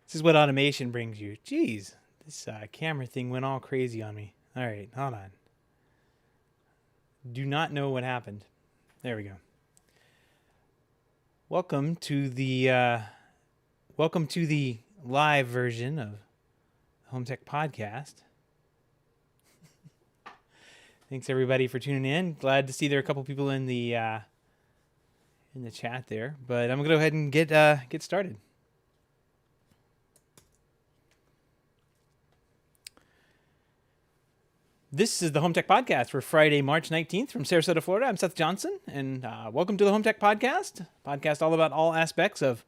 This is what automation brings you. Jeez, this camera thing went all crazy on me. All right, hold on. Do not know what happened. There we go. Welcome to the live version of the HomeTech podcast. Thanks everybody for tuning in. Glad to see there are a couple people in the chat there. But I'm gonna go ahead and get started. This is the HomeTech Podcast for Friday, March 19th from Sarasota, Florida. I'm Seth Johnson, and welcome to the HomeTech Podcast all about all aspects of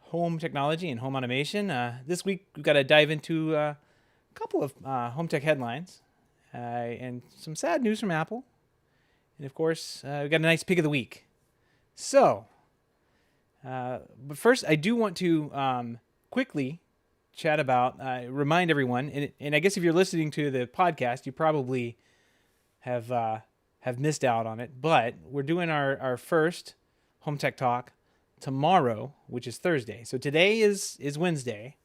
home technology and home automation. This week, we've got to dive into a couple of HomeTech headlines and some sad news from Apple. And, of course, we've got a nice pick of the week. So, but first, I do want to quickly chat about, remind everyone, and I guess if you're listening to the podcast, you probably have missed out on it, but we're doing our first Home Tech Talk tomorrow, which is Thursday. So today is Wednesday,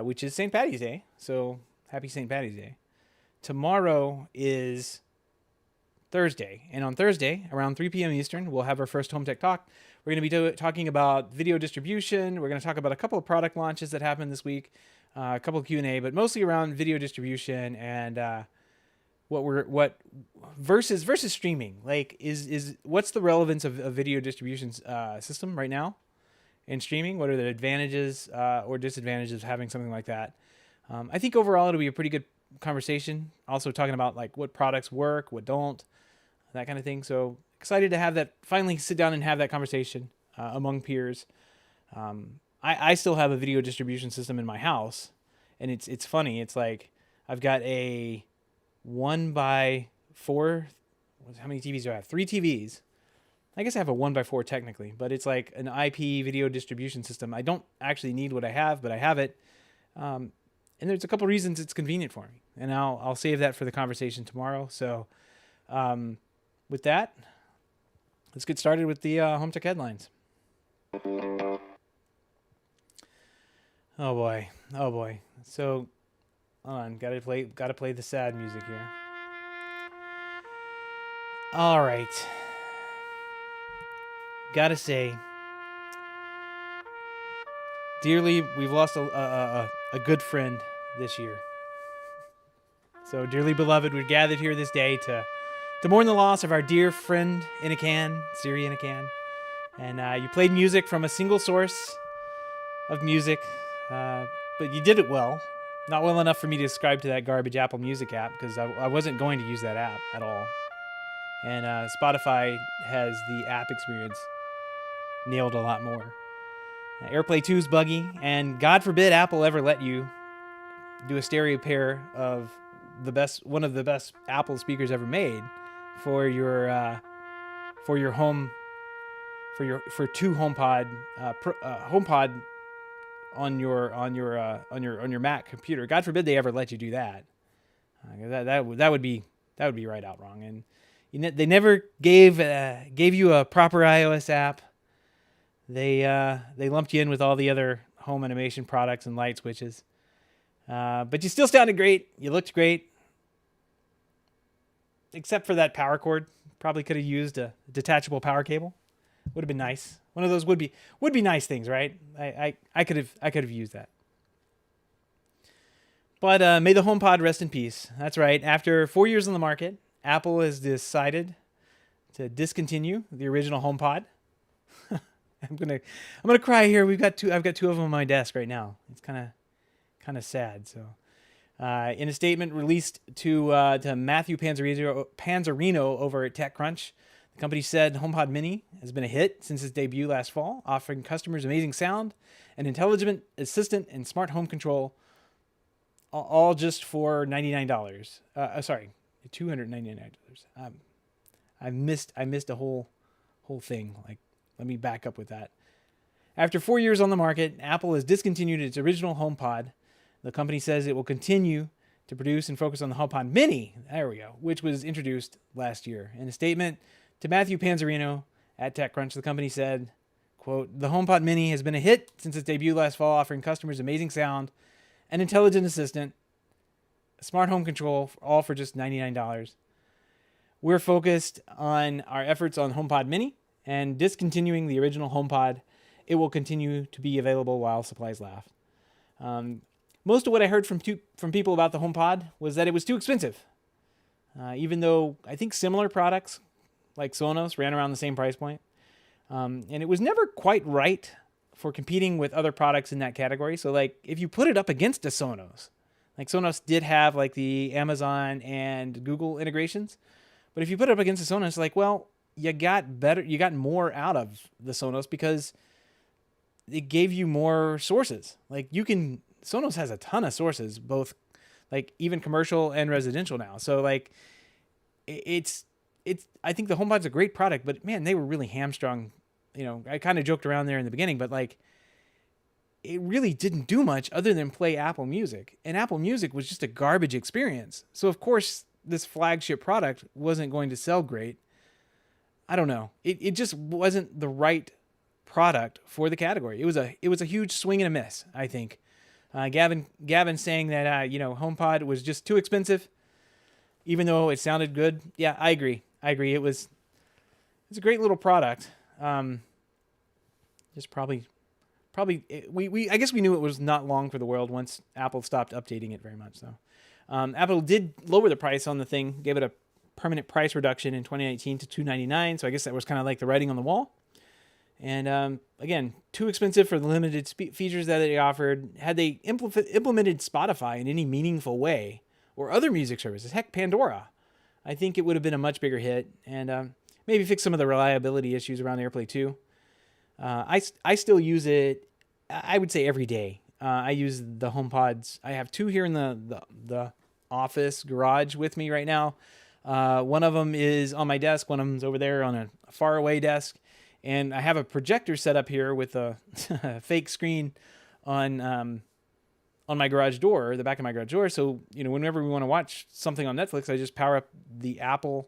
which is St. Paddy's Day, so happy St. Paddy's Day. Tomorrow is Thursday, and on Thursday, around 3 p.m. Eastern, we'll have our first Home Tech Talk. We're going to be talking about video distribution. We're going to talk about a couple of product launches that happened this week, a couple of Q&A, but mostly around video distribution and what versus streaming. Like, is what's the relevance of a video distribution system right now in streaming? What are the advantages or disadvantages of having something like that? I think overall it'll be a pretty good conversation. Also talking about like what products work, what don't, that kind of thing. So excited to have that, finally sit down and have that conversation among peers. I still have a video distribution system in my house, and it's funny. It's like I've got a 1x4. How many TVs do I have? 3 TVs. I guess I have a 1x4 technically, but it's like an IP video distribution system. I don't actually need what I have, but I have it. And there's a couple reasons it's convenient for me, and I'll save that for the conversation tomorrow. So with that, let's get started with the Home Tech headlines. Oh boy. So, hold on, gotta play the sad music here. All right. Gotta say, dearly, we've lost a good friend this year. So, dearly beloved, we're gathered here this day to mourn the loss of our dear friend in a can, Siri in a can. And you played music from a single source of music, but you did it well. Not well enough for me to subscribe to that garbage Apple Music app, because I wasn't going to use that app at all. And Spotify has the app experience nailed a lot more. AirPlay 2 is buggy, and God forbid Apple ever let you do a stereo pair of one of the best Apple speakers ever made for your home, for two HomePod on your Mac computer. God forbid they ever let you do that. That would be right out wrong. And they never gave you a proper iOS app. They lumped you in with all the other home automation products and light switches. But you still sounded great. You looked great. Except for that power cord. Probably could have used a detachable power cable. Would have been nice. One of those would be nice things, right? I could have used that. But may the HomePod rest in peace. That's right. After 4 years on the market, Apple has decided to discontinue the original HomePod. I'm gonna cry here. I've got two of them on my desk right now. It's kind of sad. So, in a statement released to Matthew Panzarino over at TechCrunch, the company said HomePod Mini has been a hit since its debut last fall, offering customers amazing sound, an intelligent assistant, and smart home control, all just for $99. $299. I missed a whole thing. Like, let me back up with that. After 4 years on the market, Apple has discontinued its original HomePod. The company says it will continue to produce and focus on the HomePod Mini, there we go, which was introduced last year. In a statement to Matthew Panzarino at TechCrunch, the company said, quote, "The HomePod Mini has been a hit since its debut last fall, offering customers amazing sound, an intelligent assistant, a smart home control, all for just $99. We're focused on our efforts on HomePod Mini and discontinuing the original HomePod. It will continue to be available while supplies last." Most of what I heard from people about the HomePod was that it was too expensive. Even though I think similar products like Sonos ran around the same price point. And it was never quite right for competing with other products in that category. So like if you put it up against a Sonos, like Sonos did have like the Amazon and Google integrations. But if you put it up against a Sonos, like, well, you got more out of the Sonos because it gave you more sources. Like Sonos has a ton of sources, both like even commercial and residential now. So like I think the HomePod's a great product, but man, they were really hamstrung. I kind of joked around there in the beginning, but like it really didn't do much other than play Apple Music, and Apple Music was just a garbage experience. So of course this flagship product wasn't going to sell great. I don't know. It just wasn't the right product for the category. It was a huge swing and a miss, I think. Gavin saying that HomePod was just too expensive, even though it sounded good. Yeah, I agree. It's a great little product. Just probably I guess we knew it was not long for the world once Apple stopped updating it very much. So Apple did lower the price on the thing, gave it a permanent price reduction in 2019 to $299. So I guess that was kind of like the writing on the wall. And again, too expensive for the limited features that they offered. Had they implemented Spotify in any meaningful way, or other music services, heck, Pandora, I think it would have been a much bigger hit, and maybe fix some of the reliability issues around AirPlay 2. I still use it, I would say, every day. I use the HomePods. I have two here in the office garage with me right now. One of them is on my desk. One of them's over there on a faraway desk. And I have a projector set up here with a fake screen on my garage door, the back of my garage door. So, whenever we want to watch something on Netflix, I just power up the Apple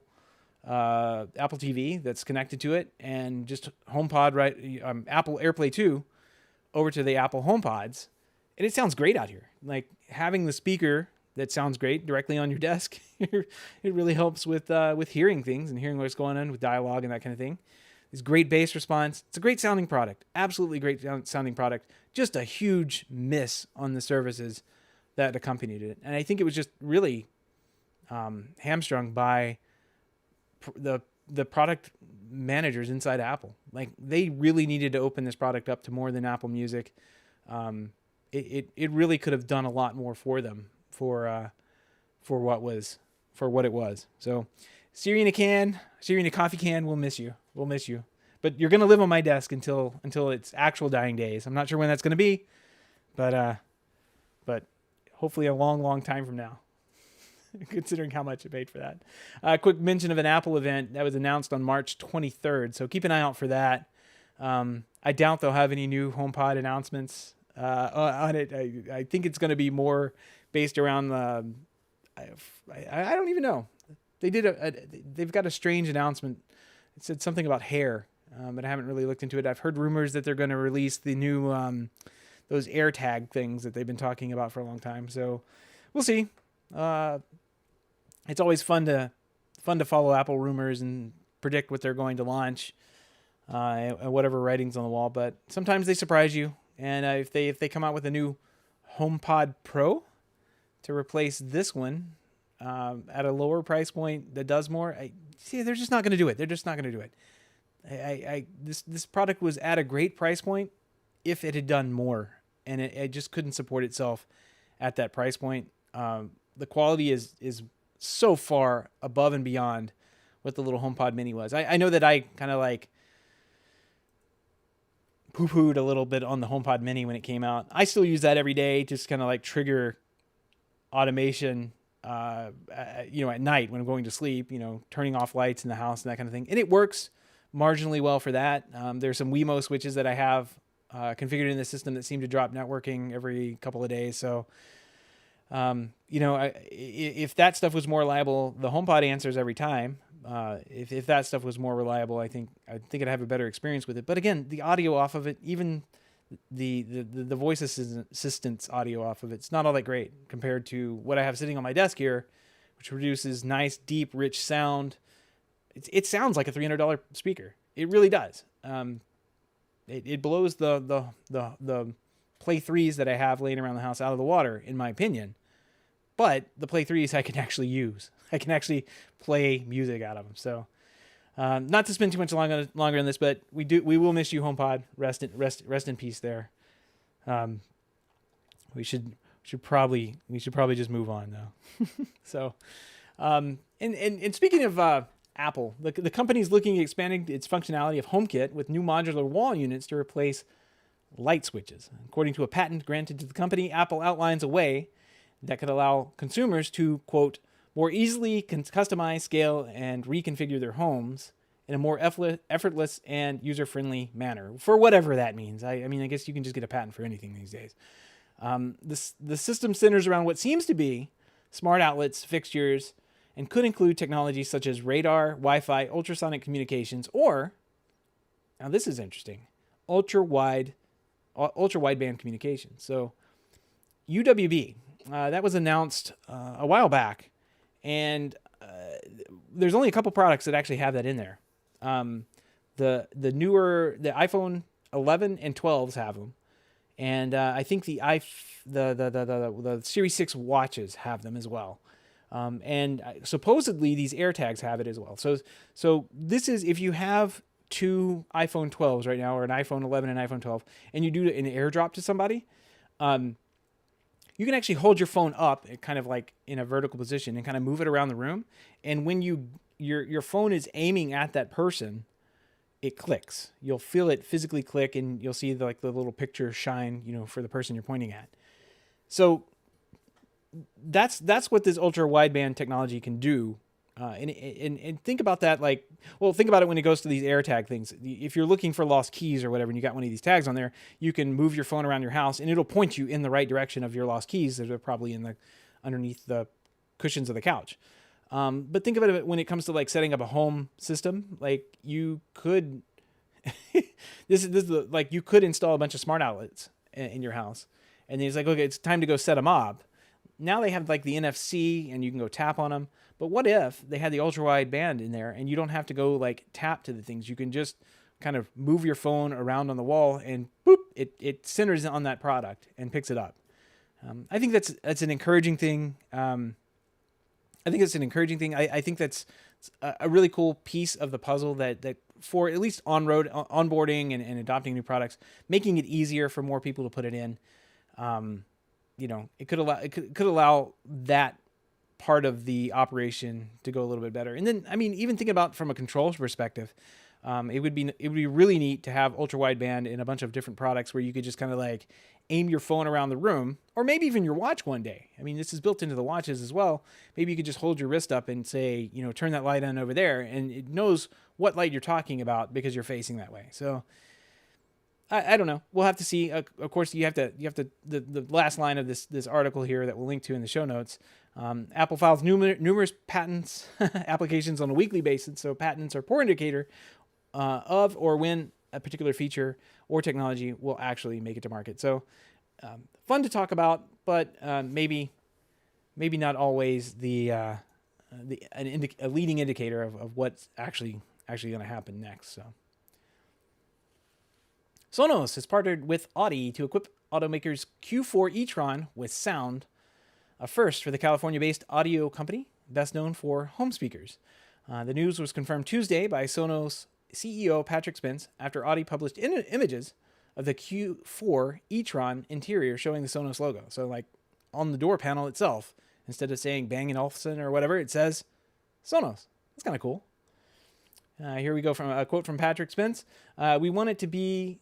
TV that's connected to it, and just HomePod, Apple AirPlay 2 over to the Apple HomePods. And it sounds great out here. Like having the speaker that sounds great directly on your desk, it really helps with hearing things and hearing what's going on with dialogue and that kind of thing. It's great bass response. It's a great sounding product. Absolutely great sounding product. Just a huge miss on the services that accompanied it. And I think it was just really hamstrung by the product managers inside Apple. Like they really needed to open this product up to more than Apple Music. It really could have done a lot more for them for what it was. So Siri in a coffee can, we'll miss you. We'll miss you. But you're going to live on my desk until its actual dying days. I'm not sure when that's going to be, but hopefully a long, long time from now, considering how much I paid for that. Quick mention of an Apple event that was announced on March 23rd. So keep an eye out for that. I doubt they'll have any new HomePod announcements on it. I think it's going to be more based around I don't even know. They've got a strange announcement. It said something about hair, but I haven't really looked into it. I've heard rumors that they're going to release the new those AirTag things that they've been talking about for a long time. So we'll see. It's always fun to follow Apple rumors and predict what they're going to launch, whatever writing's on the wall. But sometimes they surprise you. And if they come out with a new HomePod Pro to replace this one at a lower price point that does more, they're just not going to do it. They're just not going to do it. This product was at a great price point if it had done more, and it just couldn't support itself at that price point. The quality is so far above and beyond what the little HomePod Mini was. I know that I kind of like poo-pooed a little bit on the HomePod Mini when it came out. I still use that every day, just kind of like trigger automation, at night when I'm going to sleep, turning off lights in the house and that kind of thing. And it works marginally well for that. There's some Wemo switches that I have configured in the system that seem to drop networking every couple of days. So, if that stuff was more reliable, the HomePod answers every time. If that stuff was more reliable, I think I'd have a better experience with it. But again, the audio off of it, even the voice assistant's audio off of it's not all that great compared to what I have sitting on my desk here, which produces nice, deep, rich sound. It sounds like a $300 speaker. It really does. It blows the Play 3s that I have laying around the house out of the water, in my opinion. But the Play 3s I can actually use. I can actually play music out of them. So, not to spend too much longer on this, but we will miss you, HomePod. Rest in peace there. We should probably just move on though. So, and speaking of Apple, the company is looking at expanding its functionality of HomeKit with new modular wall units to replace light switches. According to a patent granted to the company, Apple outlines a way that could allow consumers to, quote, more easily customize, scale, and reconfigure their homes in a more effortless and user-friendly manner, for whatever that means. I mean, I guess you can just get a patent for anything these days. The system centers around what seems to be smart outlets, fixtures, and could include technologies such as radar, Wi-Fi, ultrasonic communications, or, now this is interesting, ultra-wideband communication. So UWB, that was announced a while back, and there's only a couple products that actually have that in there. The iPhone 11 and 12s have them, and I think the Series 6 watches have them as well. And supposedly these AirTags have it as well. So this is, if you have two iPhone 12s right now, or an iPhone 11 and iPhone 12, and you do an AirDrop to somebody, you can actually hold your phone up, kind of like in a vertical position, and kind of move it around the room. And when your phone is aiming at that person, it clicks. You'll feel it physically click, and you'll see the little picture shine, for the person you're pointing at. So that's what this ultra wideband technology can do. And think about that, think about it when it goes to these AirTag things. If you're looking for lost keys or whatever, and you got one of these tags on there, you can move your phone around your house, and it'll point you in the right direction of your lost keys that are probably underneath the cushions of the couch. But think about it when it comes to setting up a home system. You could, you could install a bunch of smart outlets in your house, and then it's okay, it's time to go set them up. Now they have the NFC, and you can go tap on them. But what if they had the ultra wide band in there, and you don't have to go tap to the things? You can just kind of move your phone around on the wall, and boop, it centers on that product and picks it up. I think that's an encouraging thing. I think that's a really cool piece of the puzzle that for at least onboarding and adopting new products, making it easier for more people to put it in. It could allow that part of the operation to go a little bit better. And then, even thinking about from a controls perspective, it would be really neat to have ultra wideband in a bunch of different products where you could just kind of aim your phone around the room, or maybe even your watch one day. This is built into the watches as well. Maybe you could just hold your wrist up and say, turn that light on over there, and it knows what light you're talking about because you're facing that way. So I don't know. We'll have to see. Of course, you have to the last line of this article here that we'll link to in the show notes. Apple files numerous patents applications on a weekly basis. So patents are a poor indicator of or when a particular feature or technology will actually make it to market. So fun to talk about, but maybe not always a leading indicator of what's actually going to happen next. So. Sonos has partnered with Audi to equip automakers Q4 e-tron with sound, a first for the California-based audio company, best known for home speakers. The news was confirmed Tuesday by Sonos CEO Patrick Spence after Audi published images of the Q4 e-tron interior showing the Sonos logo. So on the door panel itself, instead of saying Bang & Olufsen or whatever, it says Sonos. That's kind of cool. Here we go from a quote from Patrick Spence. We want it to be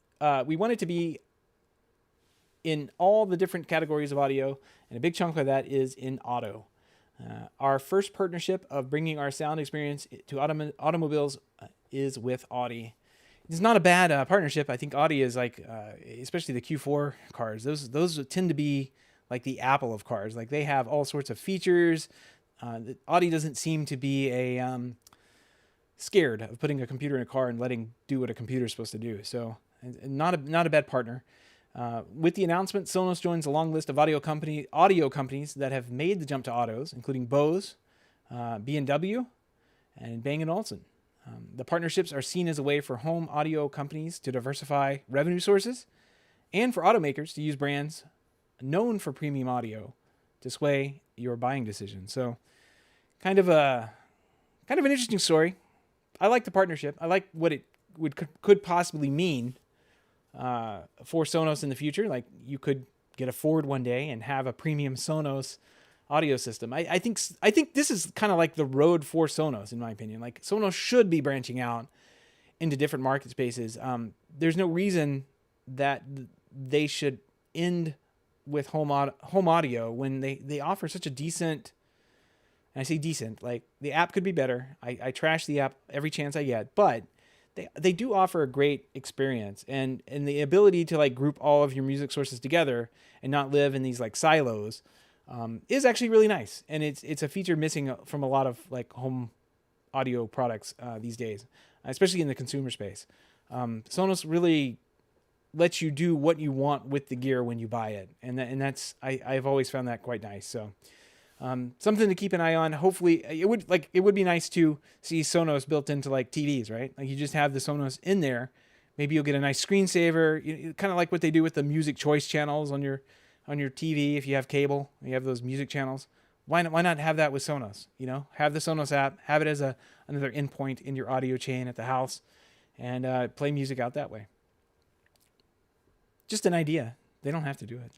in all the different categories of audio, and a big chunk of that is in auto. Our first partnership of bringing our sound experience to automobiles is with Audi. It's not a bad partnership. I think Audi is especially the Q4 cars. Those tend to be like the Apple of cars. They have all sorts of features. Audi doesn't seem to be scared of putting a computer in a car and letting do what a computer is supposed to do. So not a bad partner. With the announcement, Sonos joins a long list of audio companies that have made the jump to autos, including Bose, B&W, and Bang & Olufsen. The partnerships are seen as a way for home audio companies to diversify revenue sources and for automakers to use brands known for premium audio to sway your buying decisions. So kind of an interesting story. I like the partnership. I like what it could possibly mean for Sonos in the future. Like, you could get a Ford one day and have a premium Sonos audio system. I think this is kind of like the road for Sonos, in my opinion. Like, Sonos should be branching out into different market spaces. There's no reason that they should end with home audio when they offer such a decent. And I say decent, like, the app could be better. I trash the app every chance I get, but they do offer a great experience, and the ability to like group all of your music sources together and not live in these like silos is actually really nice. And it's a feature missing from a lot of like home audio products these days, especially in the consumer space. Sonos really lets you do what you want with the gear when you buy it, and that's I've always found that quite nice. So something to keep an eye on. Hopefully it would be nice to see Sonos built into like TVs, right? Like, you just have the Sonos in there. Maybe you'll get a nice screensaver, kind of like what they do with the music choice channels on your TV. If you have cable, you have those music channels. Why not have that with Sonos? Have the Sonos app, have it as another endpoint in your audio chain at the house, and play music out that way. Just an idea. They don't have to do it.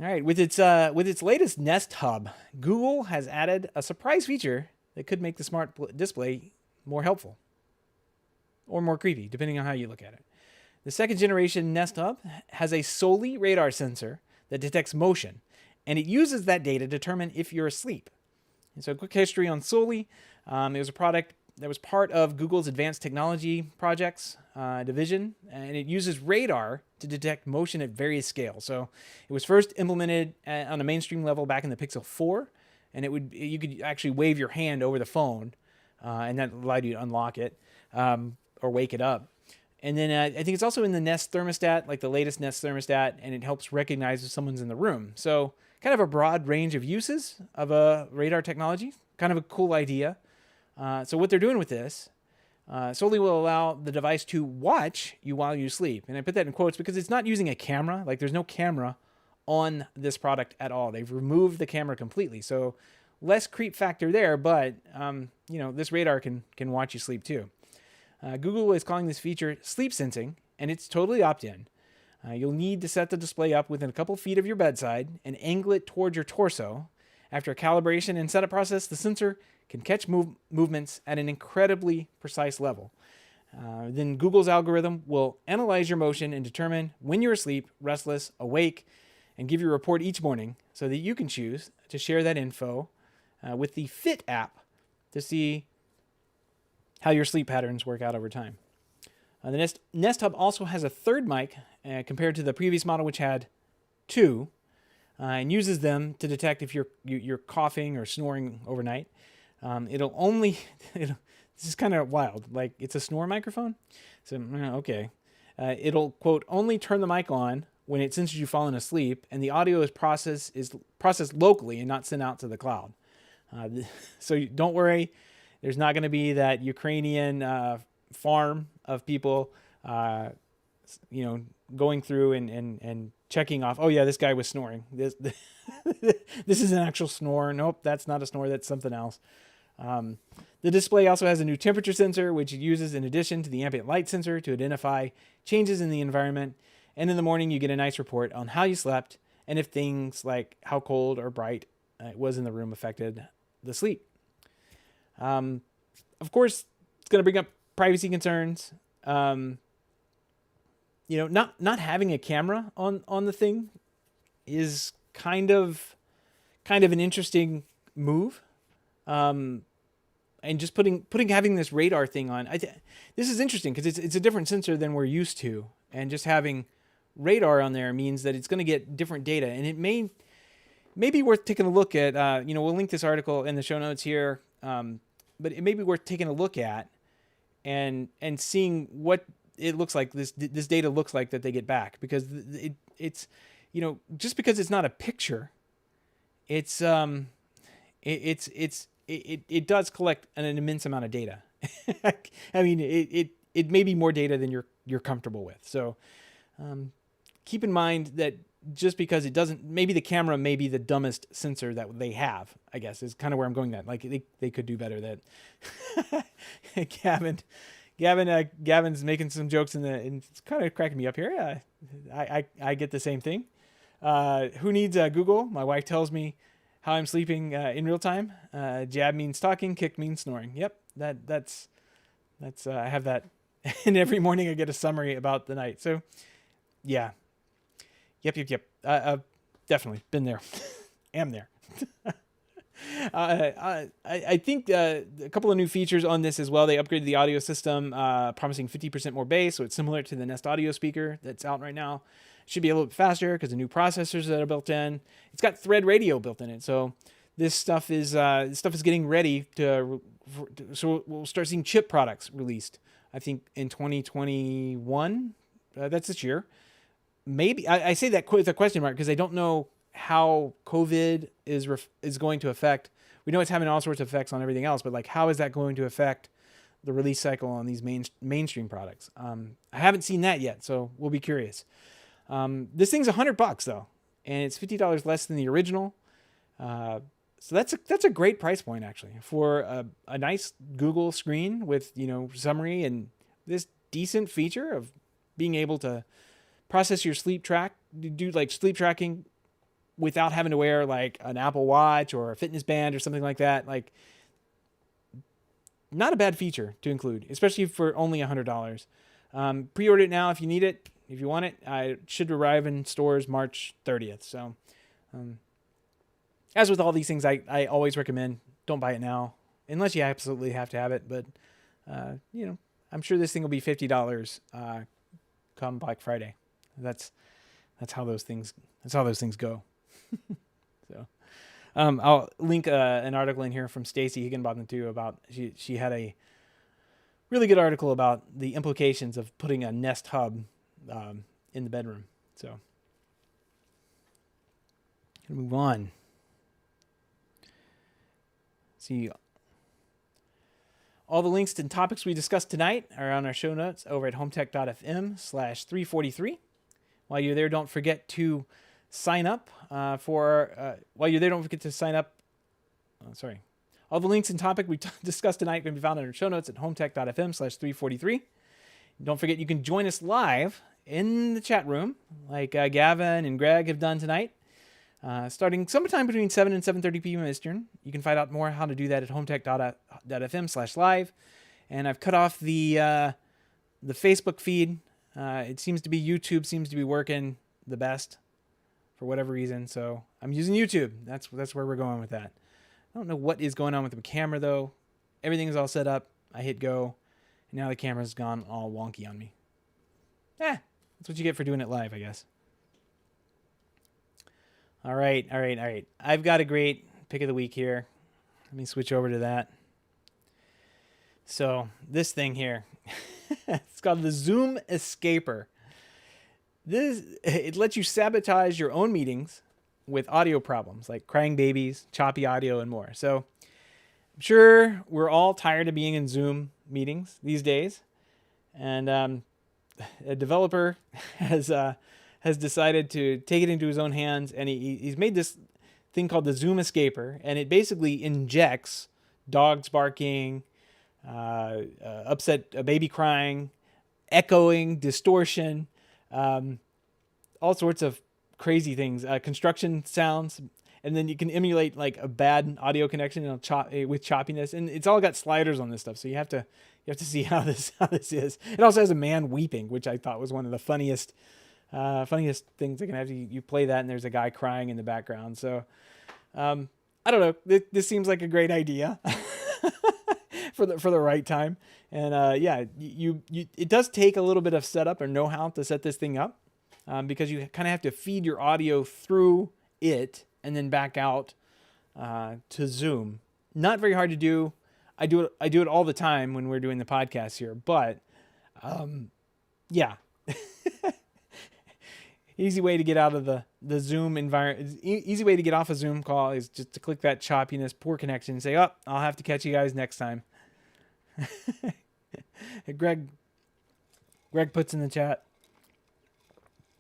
All right, with its latest Nest Hub, Google has added a surprise feature that could make the smart display more helpful or more creepy, depending on how you look at it. The second generation Nest Hub has a Soli radar sensor that detects motion, and it uses that data to determine if you're asleep. And so, a quick history on Soli. It was a product that was part of Google's advanced technology projects division, and it uses radar to detect motion at various scales. So it was first implemented on a mainstream level back in the Pixel 4, and you could actually wave your hand over the phone, and that allowed you to unlock it or wake it up. And then I think it's also in the Nest thermostat, like the latest Nest thermostat, and it helps recognize if someone's in the room. So kind of a broad range of uses of a radar technology. Kind of a cool idea. So what they're doing with this, Soli will allow the device to watch you while you sleep. And I put that in quotes because it's not using a camera. Like, there's no camera on this product at all. They've removed the camera completely. So less creep factor there, but this radar can watch you sleep too. Google is calling this feature sleep sensing, and it's totally opt-in. You'll need to set the display up within a couple feet of your bedside and angle it towards your torso. After a calibration and setup process, the sensor can catch movements at an incredibly precise level. Then Google's algorithm will analyze your motion and determine when you're asleep, restless, awake, and give you a report each morning so that you can choose to share that info with the Fit app to see how your sleep patterns work out over time. The Nest Hub also has a third mic compared to the previous model, which had two, and uses them to detect if you're coughing or snoring overnight. This is kind of wild. Like, it's a snore microphone. So, okay. It'll, quote, only turn the mic on when it senses you've fallen asleep, and the audio is processed locally and not sent out to the cloud. So don't worry. There's not going to be that Ukrainian farm of people, going through and checking off. Oh yeah, this guy was snoring. This is an actual snore. Nope, that's not a snore. That's something else. The display also has a new temperature sensor, which it uses in addition to the ambient light sensor to identify changes in the environment. And in the morning, you get a nice report on how you slept and if things like how cold or bright it was in the room affected the sleep. Of course, it's going to bring up privacy concerns. Not having a camera on the thing is kind of an interesting move. And just having this radar thing on, this is interesting because it's a different sensor than we're used to, and just having radar on there means that it's going to get different data, and it may be worth taking a look at. We'll link this article in the show notes here but it may be worth taking a look at and seeing what it looks like. This data looks like that they get back, because it's just because it's not a picture, it does collect an immense amount of data. I mean, it may be more data than you're comfortable with. So keep in mind that just because it doesn't, maybe the camera may be the dumbest sensor that they have, I guess, is kind of where I'm going at. Like they could do better. That Gavin's making some jokes and it's kind of cracking me up here. I get the same thing. Who needs Google? My wife tells me how I'm sleeping in real time. Jab means talking, kick means snoring. Yep, that's I have that, and every morning I get a summary about the night. So, yeah, yep. Definitely been there, am there. I think a couple of new features on this as well. They upgraded the audio system, promising 50% more bass, so it's similar to the Nest Audio speaker that's out right now. It should be a little bit faster because the new processors that are built in. It's got Thread radio built in it, so this stuff is getting ready so we'll start seeing chip products released, I think, in 2021. That's this year. Maybe I say that with a question mark because I don't know how COVID is going to affect. We know it's having all sorts of effects on everything else, but like, how is that going to affect the release cycle on these mainstream products? I haven't seen that yet, so we'll be curious. This thing's $100 though, and it's $50 less than the original. So that's a great price point actually for a nice Google screen with summary and this decent feature of being able to process your sleep tracking without having to wear like an Apple Watch or a fitness band or something like that. Like, not a bad feature to include, especially for only $100. Pre-order it now if you need it, if you want it. It should arrive in stores March 30th. So, as with all these things, I always recommend don't buy it now unless you absolutely have to have it. But I'm sure this thing will be $50 come Black Friday. That's how those things go. So, I'll link an article in here from Stacy Higginbotham too about she had a really good article about the implications of putting a Nest Hub in the bedroom. So, gonna move on. See, all the links and topics we discussed tonight are on our show notes over at HomeTech.fm/343. While you're there, don't forget to sign up while you're there, don't forget to sign up. All the links and topic we discussed tonight can be found in our show notes at HomeTech.fm/343. Don't forget you can join us live in the chat room like Gavin and Greg have done tonight. Starting sometime between 7 and 7:30 p.m. Eastern. You can find out more how to do that at HomeTech.fm/live. And I've cut off the Facebook feed. It seems to be YouTube seems to be working the best for whatever reason. So I'm using YouTube. That's where we're going with that. I don't know what is going on with the camera though. Everything is all set up. I hit go. And now the camera's gone all wonky on me. That's what you get for doing it live, I guess. All right. I've got a great pick of the week here. Let me switch over to that. So this thing here, it's called the Zoom Escaper. It lets you sabotage your own meetings with audio problems like crying babies, choppy audio, and more. So I'm sure we're all tired of being in Zoom meetings these days. And a developer has decided to take it into his own hands, and he's made this thing called the Zoom Escaper, and it basically injects dogs barking, upset a baby crying, echoing, distortion, all sorts of crazy things, construction sounds, and then you can emulate like a bad audio connection with choppiness, and it's all got sliders on this stuff, so you have to see how this is. It also has a man weeping, which I thought was one of the funniest things that can have. You play that and there's a guy crying in the background. So I don't know, this seems like a great idea for the right time. And it does take a little bit of setup or know-how to set this thing up, because you kind of have to feed your audio through it and then back out to Zoom. Not very hard to do. I do it all the time when we're doing the podcast here, but yeah. Easy way to get out of the Zoom environment. Easy way to get off a Zoom call is just to click that choppiness, poor connection, and say, "Oh, I'll have to catch you guys next time." Greg puts in the chat,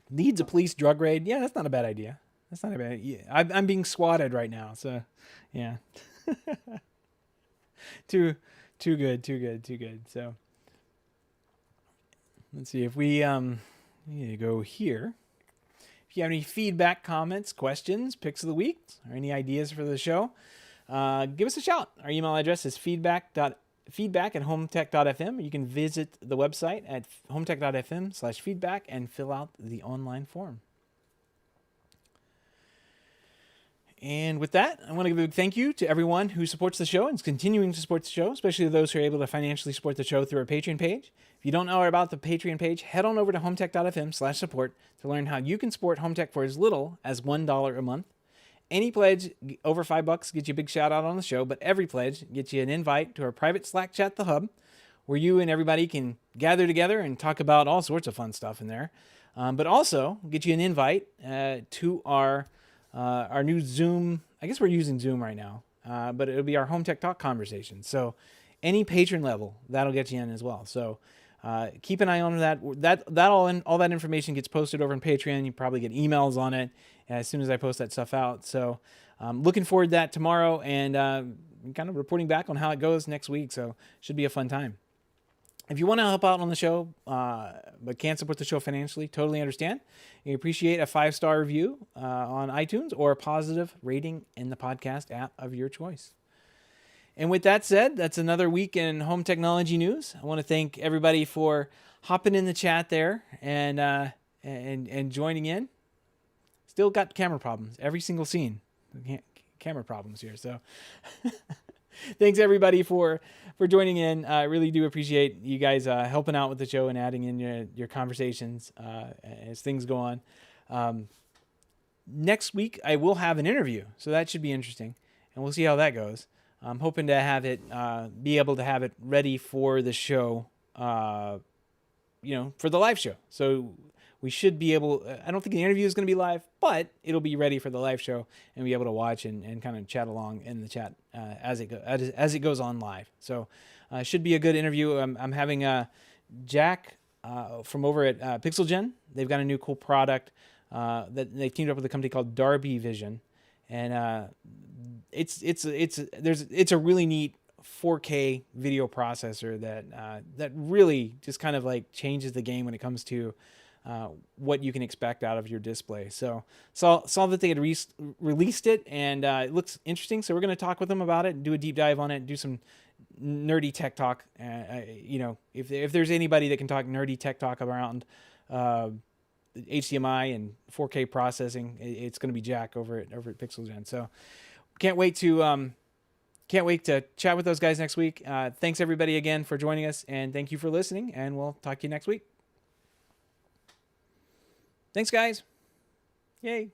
needs a police drug raid. Yeah, that's not a bad idea. That's not a bad idea. I'm being swatted right now, so yeah. Too good. So let's see if we need to go here. If you have any feedback, comments, questions, picks of the week, or any ideas for the show, give us a shout. Our email address is feedback at HomeTech.fm. You can visit the website at HomeTech.fm/feedback and fill out the online form. And with that, I want to give a big thank you to everyone who supports the show and is continuing to support the show, especially those who are able to financially support the show through our Patreon page. If you don't know about the Patreon page, head on over to HomeTech.fm/support to learn how you can support HomeTech for as little as $1 a month. Any pledge over $5 gets you a big shout out on the show, but every pledge gets you an invite to our private Slack chat, The Hub, where you and everybody can gather together and talk about all sorts of fun stuff in there. But also get you an invite to our new Zoom. I guess we're using Zoom right now, but it'll be our HomeTech Talk conversation. So any patron level, that'll get you in as well. So keep an eye on that. All that information gets posted over on Patreon. You probably get emails on it as soon as I post that stuff out. So looking forward to that tomorrow and kind of reporting back on how it goes next week. So should be a fun time. If you want to help out on the show, but can't support the show financially, totally understand. We appreciate a 5-star review on iTunes or a positive rating in the podcast app of your choice. And with that said, that's another week in home technology news. I want to thank everybody for hopping in the chat there and joining in. Still got camera problems. Every single scene, camera problems here. So thanks everybody for joining in. I really do appreciate you guys helping out with the show and adding in your conversations as things go on. Next week, I will have an interview, so that should be interesting, and we'll see how that goes. I'm hoping to have it, be able to have it ready for the show, for the live show. So we should be able, I don't think the interview is going to be live, but it'll be ready for the live show and be able to watch and kind of chat along in the chat as it goes on live. So should be a good interview. I'm having Jack from over at PixelGen. They've got a new cool product that they've teamed up with a company called Darby Vision, and it's a really neat 4K video processor that really just kind of like changes the game when it comes to what you can expect out of your display. So saw that they had released it, and it looks interesting. So we're going to talk with them about it, do a deep dive on it, do some nerdy tech talk. If there's anybody that can talk nerdy tech talk around HDMI and 4K processing, it's going to be Jack over at PixelGen. So can't wait to chat with those guys next week. Thanks everybody again for joining us, and thank you for listening, and we'll talk to you next week. Thanks, guys. Yay.